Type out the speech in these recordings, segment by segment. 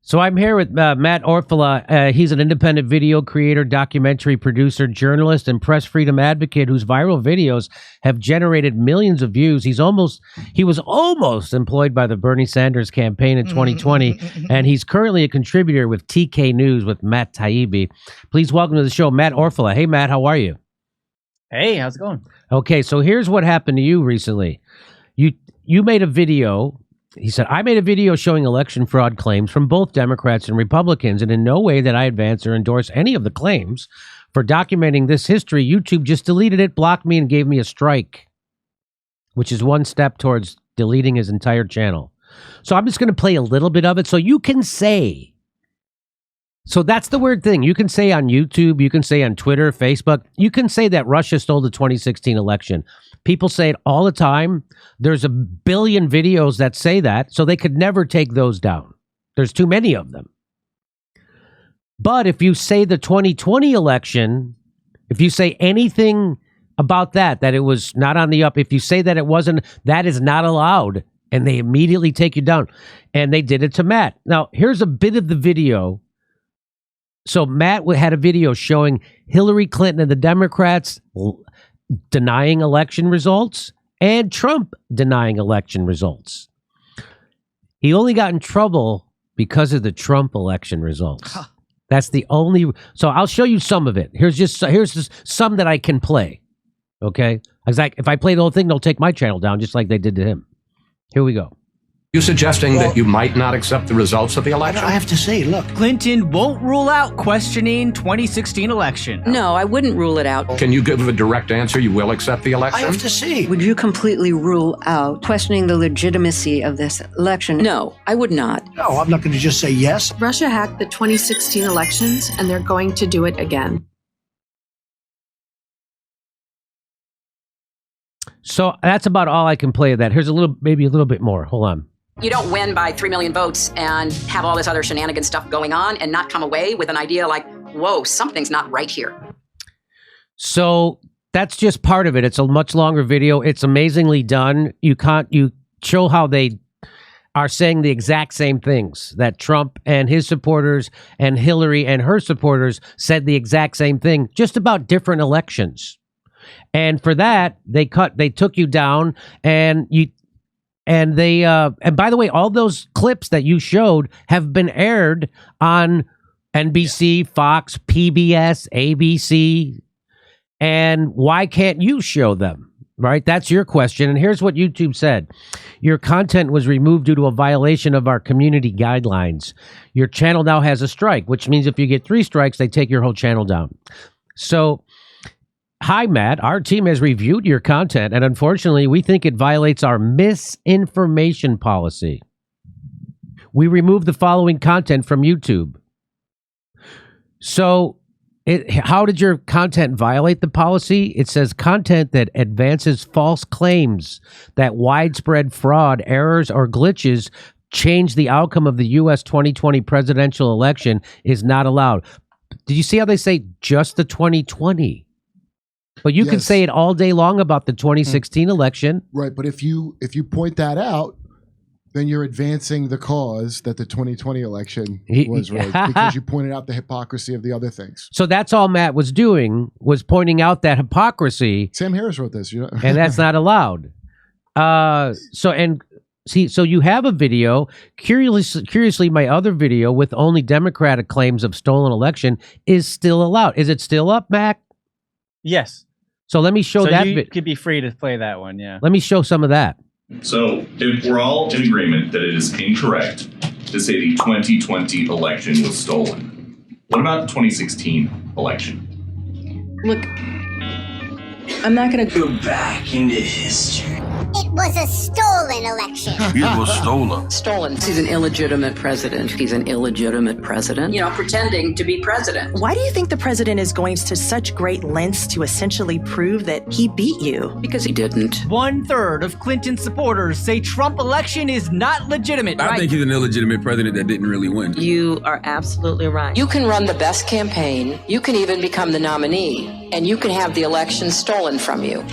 So I'm here with Matt Orfalea. He's an independent video creator, documentary producer, journalist, and press freedom advocate whose viral videos have generated millions of views. He was almost employed by the Bernie Sanders campaign in 2020, and he's currently a contributor with TK News with Matt Taibbi. Please welcome to the show, Matt Orfalea. Hey, Matt, how are you? Hey, how's it going? Okay, so here's what happened to you recently. You made a video. He said, I made a video showing election fraud claims from both Democrats and Republicans, and in no way that I advance or endorse any of the claims. For documenting this history, YouTube just deleted it, blocked me, and gave me a strike, which is one step towards deleting his entire channel. So I'm just going to play a little bit of it so you can say. So that's the weird thing. You can say on YouTube, you can say on Twitter, Facebook, you can say that Russia stole the 2016 election. People say it all the time. There's a billion videos that say that, so they could never take those down. There's too many of them. But if you say the 2020 election, if you say anything about that it was not on the up, if you say that it wasn't, that is not allowed, and they immediately take you down. And they did it to Matt. Now, here's a bit of the video. So Matt had a video showing Hillary Clinton and the Democrats denying election results and Trump denying election results. He only got in trouble because of the Trump election results. That's the only. So I'll show you some of it. Here's just some that I can play. Okay, if I play the whole thing, they'll take my channel down just like they did to him. Here we go. You suggesting that you might not accept the results of the election? I have to say, look. Clinton won't rule out questioning 2016 election. No, I wouldn't rule it out. Can you give a direct answer? You will accept the election? I have to see. Would you completely rule out questioning the legitimacy of this election? No, I would not. No, I'm not going to just say yes. Russia hacked the 2016 elections, and they're going to do it again. So that's about all I can play of that. Here's maybe a little bit more. Hold on. You don't win by 3 million votes and have all this other shenanigan stuff going on and not come away with an idea like, whoa, something's not right here. So that's just part of it. It's a much longer video. It's amazingly done. You show how they are saying the exact same things, that Trump and his supporters and Hillary and her supporters said the exact same thing, just about different elections. And for that, they took you down, and by the way, all those clips that you showed have been aired on NBC, Fox, PBS, ABC. And why can't you show them? Right? That's your question. And here's what YouTube said. Your content was removed due to a violation of our community guidelines. Your channel now has a strike, which means if you get 3 strikes, they take your whole channel down. So, hi, Matt. Our team has reviewed your content, and unfortunately, we think it violates our misinformation policy. We removed the following content from YouTube. So, how did your content violate the policy? It says content that advances false claims that widespread fraud, errors, or glitches change the outcome of the U.S. 2020 presidential election is not allowed. Did you see how they say just the 2020? But you can say it all day long about the 2016 election. Right, but if you point that out, then you're advancing the cause that the 2020 election was rigged because you pointed out the hypocrisy of the other things. So that's all Matt was doing, was pointing out that hypocrisy. Sam Harris wrote this. And that's not allowed. So you have a video. Curiously, my other video with only Democratic claims of stolen election is still allowed. Is it still up, Mac? Yes. So let me show that. You could be free to play that one, yeah. Let me show some of that. So if we're all in agreement that it is incorrect to say the 2020 election was stolen, what about the 2016 election? Look, I'm not going to go back into history. It was a stolen election. It was stolen. Stolen. He's an illegitimate president. He's an illegitimate president. You know, pretending to be president. Why do you think the president is going to such great lengths to essentially prove that he beat you? Because he didn't. 1/3 of Clinton supporters say Trump election is not legitimate. I think he's an illegitimate president that didn't really win. You are absolutely right. You can run the best campaign. You can even become the nominee. And you can have the election stolen from you.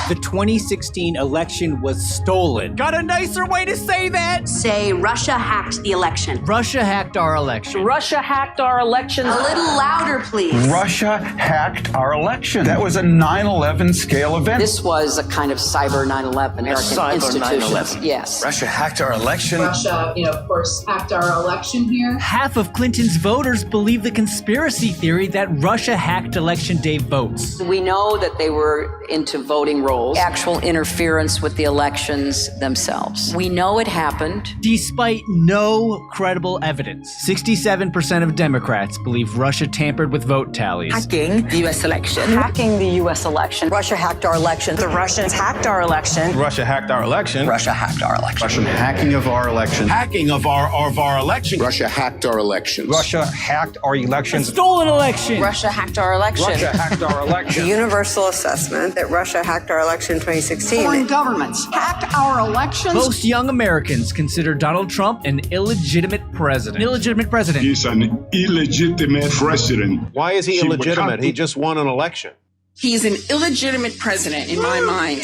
The 2016 election was stolen. Got a nicer way to say that? Say Russia hacked the election. Russia hacked our election. Russia hacked our elections. A little louder, please. Russia hacked our election. That was a 9/11 scale event. This was a kind of cyber 9/11 American Cyber institution. 9/11. Yes. Russia hacked our election. Russia, of course, hacked our election here. Half of Clinton's voters believe the conspiracy theory that Russia hacked election day votes. We know that they were into voting rolls, actual interference with the elections themselves. We know it happened. Despite no credible evidence, 67% of Democrats believe Russia tampered with vote tallies. Hacking the U.S. election. Hacking the U.S. election. Russia hacked our election. The Russians hacked our election. Russia hacked our election. Russia hacked our election. Russian hacking of our election. Hacking of our election. Russia hacked our elections. Russia hacked our elections. Stolen election. Russia hacked our election. Russia hacked our election. Universal assessment that Russia hacked our election in 2016. Foreign governments hacked our elections. Most young Americans consider Donald Trump an illegitimate president. Illegitimate president. He's an illegitimate president. Why is he illegitimate? He just won an election. He's an illegitimate president in my mind.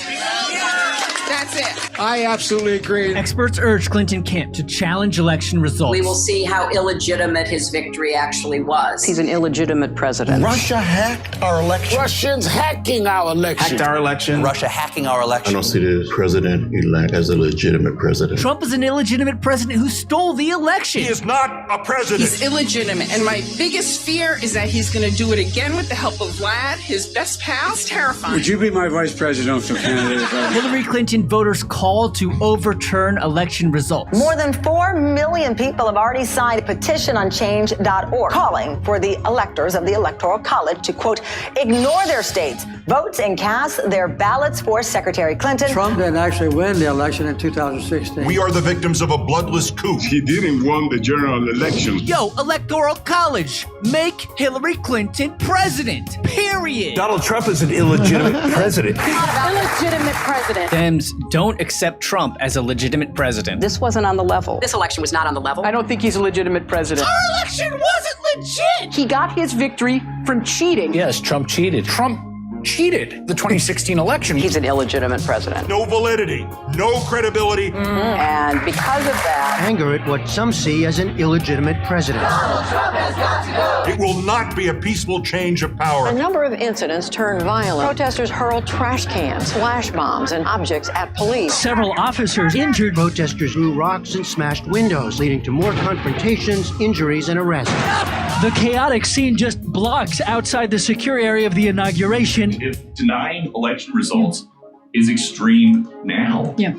That's it. I absolutely agree. Experts urge Clinton camp to challenge election results. We will see how illegitimate his victory actually was. He's an illegitimate president. Russia hacked our election. Russians hacking our election. Hacked our election. Russia hacking our election. I don't see the president-elect as a legitimate president. Trump is an illegitimate president who stole the election. He is not a president. He's illegitimate. And my biggest fear is that he's going to do it again with the help of Vlad, his best pal. It's terrifying. Would you be my vice presidential candidate? Hillary Clinton voters call to overturn election results. More than 4 million people have already signed a petition on change.org calling for the electors of the Electoral College to, quote, ignore their states, votes, and cast their ballots for Secretary Clinton. Trump didn't actually win the election in 2016. We are the victims of a bloodless coup. He didn't win the general election. Yo, Electoral College, make Hillary Clinton president, period. Donald Trump is an illegitimate president. Illegitimate president. Dems don't accept Trump as a legitimate president. This wasn't on the level. This election was not on the level. I don't think he's a legitimate president. Our election wasn't legit. He got his victory from cheating. Yes, Trump cheated. Trump cheated the 2016 election. He's an illegitimate president. No validity, no credibility. And because of that, Anger at what some see as an illegitimate president. It will not be a peaceful change of power. A number of incidents turned violent. Protesters hurled trash cans, flash bombs, and objects at police. Several officers injured. Protesters threw rocks and smashed windows, leading to more confrontations, injuries, and arrests. The chaotic scene just blocks outside the secure area of the inauguration. If denying election results is extreme now, Yeah.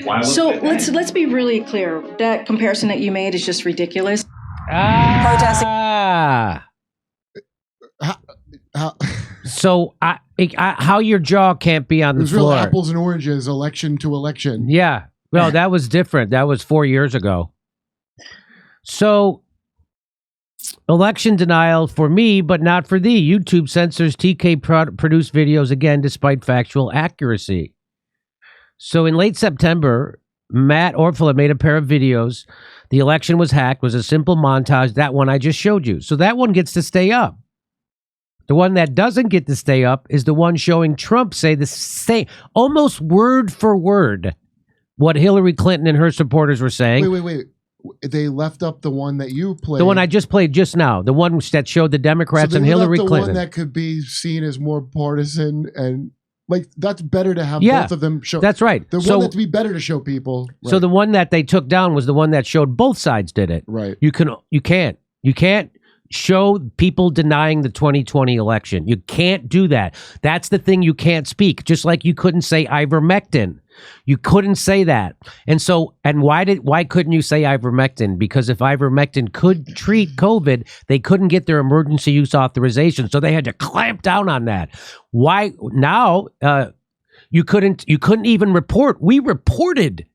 why look So at that? let's be really clear. That comparison that you made is just ridiculous. So how your jaw can't be on It the was real floor? apples and oranges, election to election. Yeah. Well, that was different. That was 4 years ago. So, election denial for me, but not for thee. YouTube censors TK produced videos again, despite factual accuracy. So, in late September, Matt Orfalea made a pair of videos. The election was hacked, was a simple montage. That one I just showed you. So that one gets to stay up. The one that doesn't get to stay up is the one showing Trump say the same, almost word for word, what Hillary Clinton and her supporters were saying. Wait. They left up the one that you played. The one I just played just now. The one that showed the Democrats and Hillary the Clinton. one that could be seen as more partisan and like that's better to have both of them show. That's right. The one that'd be better to show people. Right. So the one that they took down was the one that showed both sides did it. Right. You can't show people denying the 2020 election. You can't do that. That's the thing you can't speak. Just like you couldn't say ivermectin. You couldn't say that. And why couldn't you say ivermectin? Because if ivermectin could treat COVID, they couldn't get their emergency use authorization. So they had to clamp down on that. Why now you couldn't even report. We reported.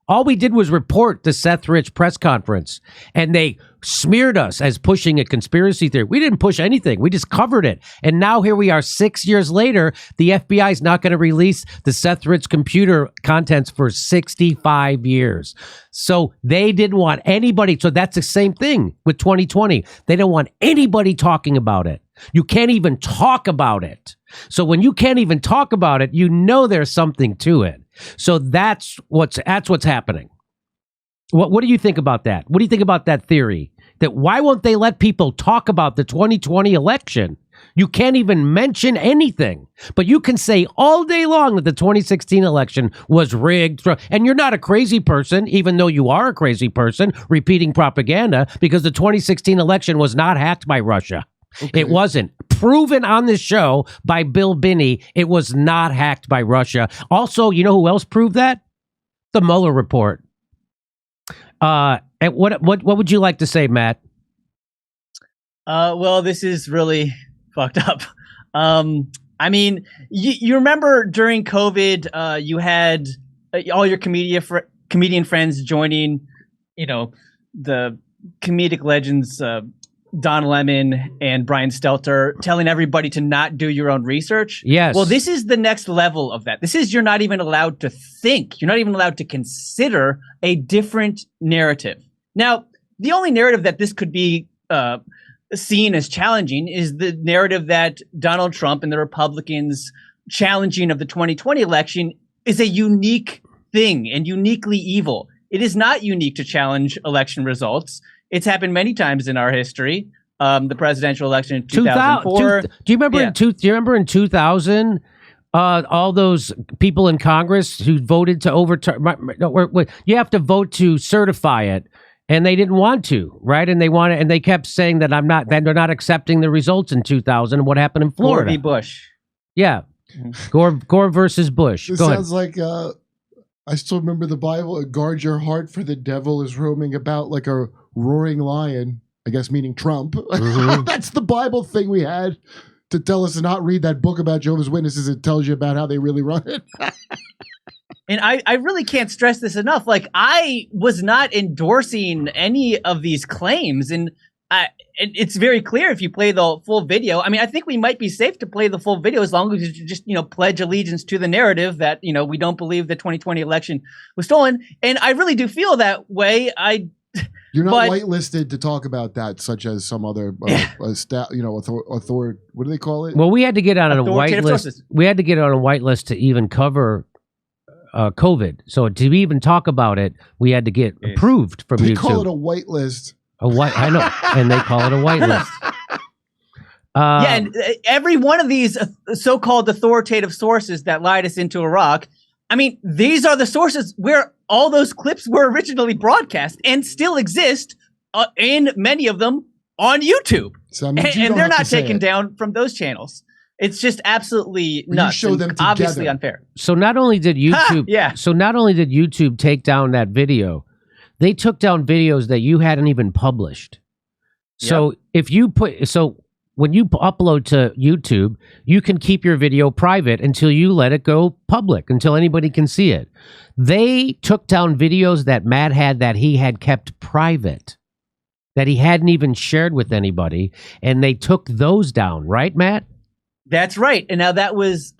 All we did was report the Seth Rich press conference, and they smeared us as pushing a conspiracy theory. We didn't push anything. We just covered it. And now here we are 6 years later. The FBI is not going to release the Seth Rich computer contents for 65 years. So they didn't want anybody. So that's the same thing with 2020. They don't want anybody talking about it. You can't even talk about it. So when you can't even talk about it, you know there's something to it. So that's what's happening. What do you think about that? What do you think about that theory? That why won't they let people talk about the 2020 election? You can't even mention anything, but you can say all day long that the 2016 election was rigged. And you're not a crazy person, even though you are a crazy person repeating propaganda, because the 2016 election was not hacked by Russia. Okay. It wasn't. Proven on this show by Bill Binney, it was not hacked by Russia. Also, you know who else proved that? The Mueller report. And what would you like to say, Matt? Well, this is really fucked up. I mean, you remember during COVID, you had all your comedian friends joining, the comedic legends, Don Lemon and Brian Stelter, telling everybody to not do your own research. Yes. Well, this is the next level of that. This is, you're not even allowed to think. You're not even allowed to consider a different narrative. Now, the only narrative that this could be seen as challenging is the narrative that Donald Trump and the Republicans challenging of the 2020 election is a unique thing and uniquely evil. It is not unique to challenge election results. It's happened many times in our history. The presidential election in 2004. Do you remember in 2000, all those people in Congress who voted to overturn? You have to vote to certify it, and they didn't want to, right? And they kept saying that they're not accepting the results in 2000. And what happened in Florida? Gore v. Bush. Yeah, Gore versus Bush. This Go sounds ahead. like I still remember the Bible. Guard your heart, for the devil is roaming about like a roaring lion. I guess meaning Trump. Mm-hmm. That's the Bible thing we had to tell us to not read that book about Jehovah's Witnesses. It tells you about how they really run it. And I really can't stress this enough. Like, I was not endorsing any of these claims. And it's very clear if you play the full video. I mean, I think we might be safe to play the full video as long as you just, pledge allegiance to the narrative that, we don't believe the 2020 election was stolen. And I really do feel that way. You're not whitelisted to talk about that, such as some other, what do they call it? Well, we had to get on a whitelist. We had to get on a whitelist to even cover COVID. So to even talk about it, we had to get approved from YouTube. They call it a whitelist. I know, and they call it a whitelist. Yeah, and every one of these so-called authoritative sources that lied us into Iraq, I mean, these are the sources where all those clips were originally broadcast and still exist, in many of them on YouTube. So, and they're not taken down from those channels. It's just absolutely nuts. You show them obviously unfair. So not only did YouTube, YouTube take down that video, they took down videos that you hadn't even published. So when you upload to YouTube, you can keep your video private until you let it go public, until anybody can see it. They took down videos that Matt had that he had kept private, that he hadn't even shared with anybody, and they took those down, right, Matt? That's right. And now that was,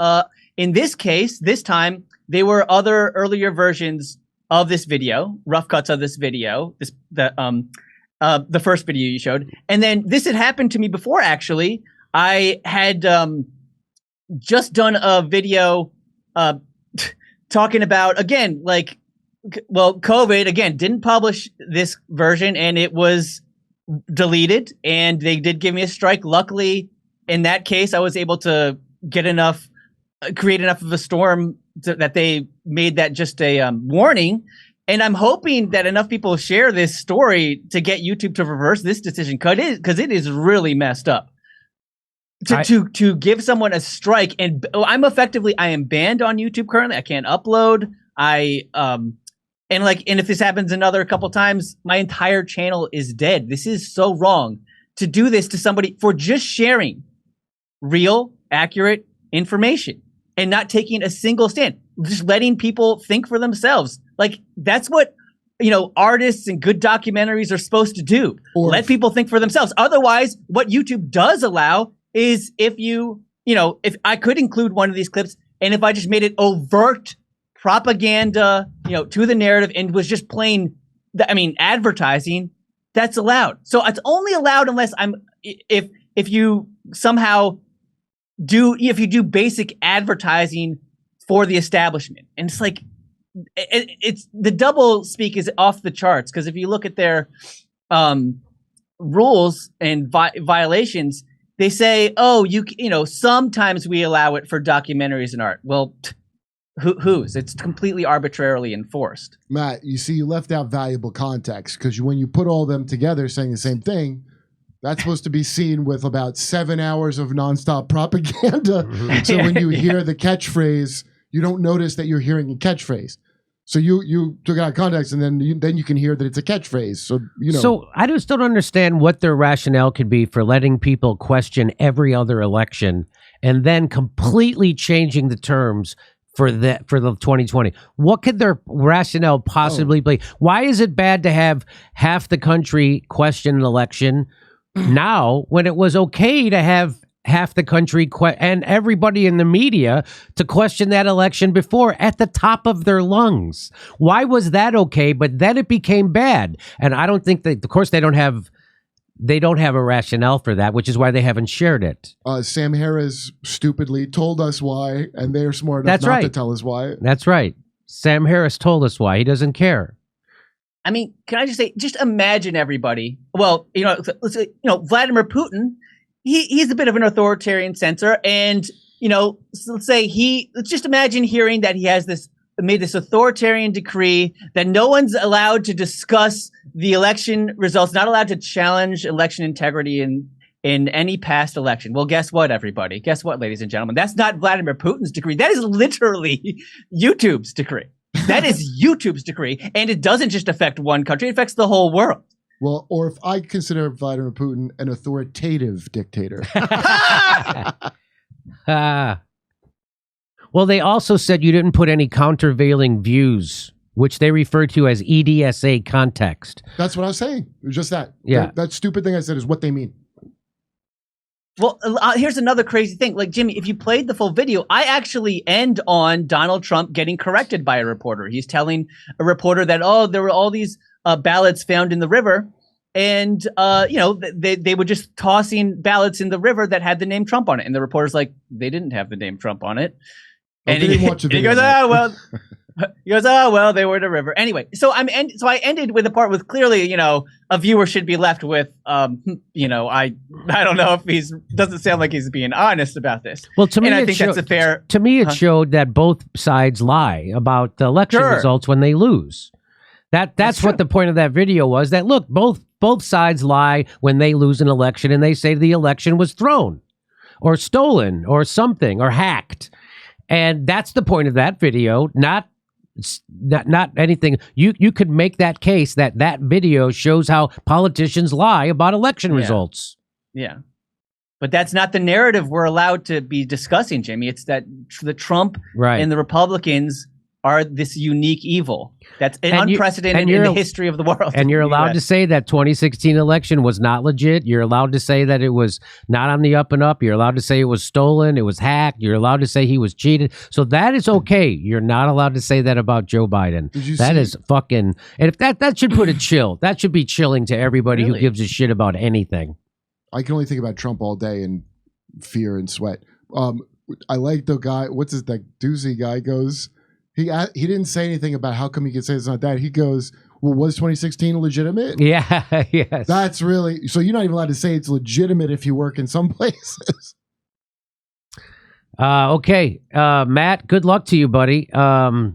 in this case, this time, there were other earlier versions of this video, rough cuts of this video, the first video you showed. And then this had happened to me before, actually. I had just done a video talking about, again, COVID, again, didn't publish this version, and it was deleted, and they did give me a strike. Luckily, in that case, I was able to create enough of a storm that they made that just a warning. And I'm hoping that enough people share this story to get YouTube to reverse this decision, because it is really messed up. To give someone a strike, and I am banned on YouTube currently. I can't upload. And if this happens another couple times, my entire channel is dead. This is so wrong to do this to somebody for just sharing real, accurate information and not taking a single stand, just letting people think for themselves. Like, that's what, artists and good documentaries are supposed to do. Let people think for themselves. Otherwise, what YouTube does allow is if if I could include one of these clips, and if I just made it overt propaganda, to the narrative, and was just plain, advertising, that's allowed. So it's only allowed unless if you somehow if you do basic advertising for the establishment. And it's like, it's the double speak is off the charts, because if you look at their rules and violations, they say, oh, sometimes we allow it for documentaries and art. Well, whose? It's completely arbitrarily enforced. Matt, you see, you left out valuable context, because when you put all them together saying the same thing, that's supposed to be seen with about 7 hours of nonstop propaganda. So when you hear the catchphrase, you don't notice that you're hearing a catchphrase. So you took it out of context, and then you can hear that it's a catchphrase. So So I just don't understand what their rationale could be for letting people question every other election and then completely changing the terms for the 2020. What could their rationale possibly be? Why is it bad to have half the country question an election now when it was okay to have half the country and everybody in the media to question that election before at the top of their lungs? Why was that okay, but then it became bad? And I don't think that, of course, they don't have a rationale for that, which is why they haven't shared it. Sam Harris stupidly told us why, and they're smart enough not to tell us why. That's right. Sam Harris told us why. He doesn't care. I mean, can I just say, just imagine everybody. Well, let's say, Vladimir Putin, he's a bit of an authoritarian censor, and let's just imagine hearing that he has made this authoritarian decree that no one's allowed to discuss the election results, not allowed to challenge election integrity in any past election. Well, guess what, everybody? Guess what, ladies and gentlemen? That's not Vladimir Putin's decree. That is literally YouTube's decree. That is YouTube's decree, and it doesn't just affect one country; it affects the whole world. Well, or if I consider Vladimir Putin an authoritative dictator. Well, they also said you didn't put any countervailing views, which they refer to as EDSA context. That's what I was saying. It was just that. Yeah. That stupid thing I said is what they mean. Well, here's another crazy thing. Like, Jimmy, if you played the full video, I actually end on Donald Trump getting corrected by a reporter. He's telling a reporter that, there were all these ballots found in the river. And, they were just tossing ballots in the river that had the name Trump on it. And the reporter's like, they didn't have the name Trump on it. And he goes, they were in the river. Anyway, so I ended with a part with clearly, a viewer should be left with, I don't know if doesn't sound like he's being honest about this. Well, to me, and I think that's a fair. To me, it showed that both sides lie about the election results when they lose. That's what the point of that video was. That look, both sides lie when they lose an election, and they say the election was thrown, or stolen, or something, or hacked. And that's the point of that video, not anything. You could make that case that video shows how politicians lie about election results. Yeah. But that's not the narrative we're allowed to be discussing, Jimmy. It's that the Trump and the Republicans are this unique evil that's unprecedented in the history of the world. And you're allowed to say that 2016 election was not legit. You're allowed to say that it was not on the up and up. You're allowed to say it was stolen. It was hacked. You're allowed to say he was cheated. So that is okay. You're not allowed to say that about Joe Biden. That is fucking... And if that should put a chill. That should be chilling to everybody who gives a shit about anything. I can only think about Trump all day and fear and sweat. I like the guy... What's his... That doozy guy goes... He didn't say anything about how come he could say it's not that. He goes, well, was 2016 legitimate? Yeah, yes. That's really... So you're not even allowed to say it's legitimate if you work in some places. Okay. Matt, good luck to you, buddy. I'll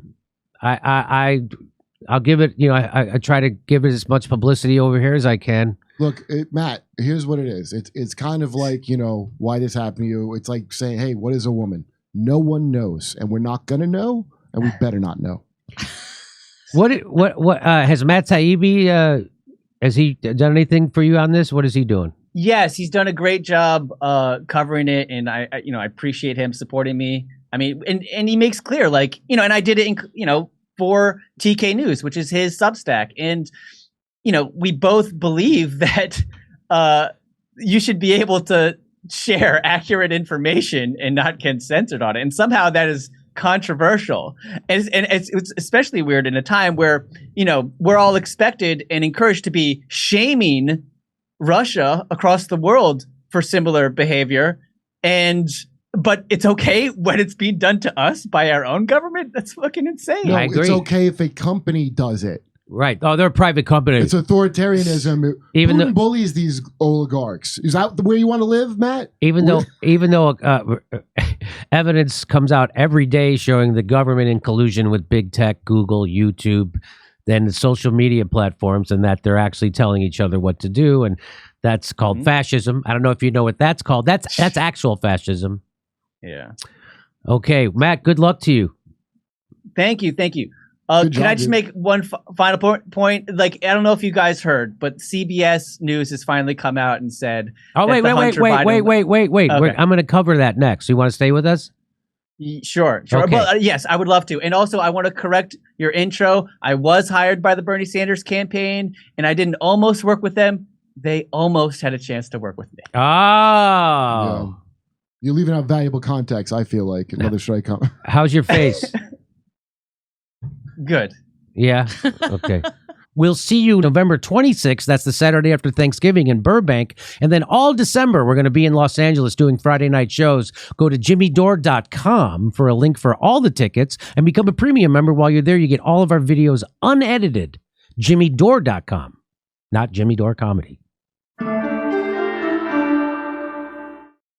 give it, I try to give it as much publicity over here as I can. Look, Matt, here's what it is. It's kind of like, why this happened to you. It's like saying, hey, what is a woman? No one knows, and we're not going to know. And we better not know. What has Matt Taibbi, has he done anything for you on this? What is he doing? Yes, he's done a great job covering it, and I appreciate him supporting me. I mean, and he makes clear, and I did it, for TK News, which is his Substack, and we both believe that you should be able to share accurate information and not get censored on it, and somehow that is controversial, and it's especially weird in a time where we're all expected and encouraged to be shaming Russia across the world for similar behavior, but it's okay when it's being done to us by our own government. That's fucking insane. No, I agree. it's okay if a company does it. Right. Oh, they're a private company. It's authoritarianism. Even Putin though- bullies these oligarchs. Is that where you want to live, Matt? Even though evidence comes out every day showing the government in collusion with big tech, Google, YouTube, then the social media platforms, and that they're actually telling each other what to do, and that's called fascism. I don't know if you know what that's called. That's actual fascism. Yeah. Okay, Matt. Good luck to you. Thank you. Good Can job, I just dude. make one final point? Like, I don't know if you guys heard, but CBS News has finally come out and said. Oh, that wait. the Hunter Biden- Wait. Okay. I'm going to cover that next. You want to stay with us? Sure. Okay. But yes, I would love to. And also, I want to correct your intro. I was hired by the Bernie Sanders campaign, and I didn't almost work with them. They almost had a chance to work with me. Oh. Yeah. You're leaving out valuable context, I feel like. Another strike coming. How's your face? Good. Yeah. Okay. We'll see you November 26th. That's the Saturday after Thanksgiving in Burbank. And then all December, we're going to be in Los Angeles doing Friday night shows. Go to jimmydore.com for a link for all the tickets and become a premium member. While you're there, you get all of our videos unedited. jimmydore.com, not Jimmy Dore Comedy.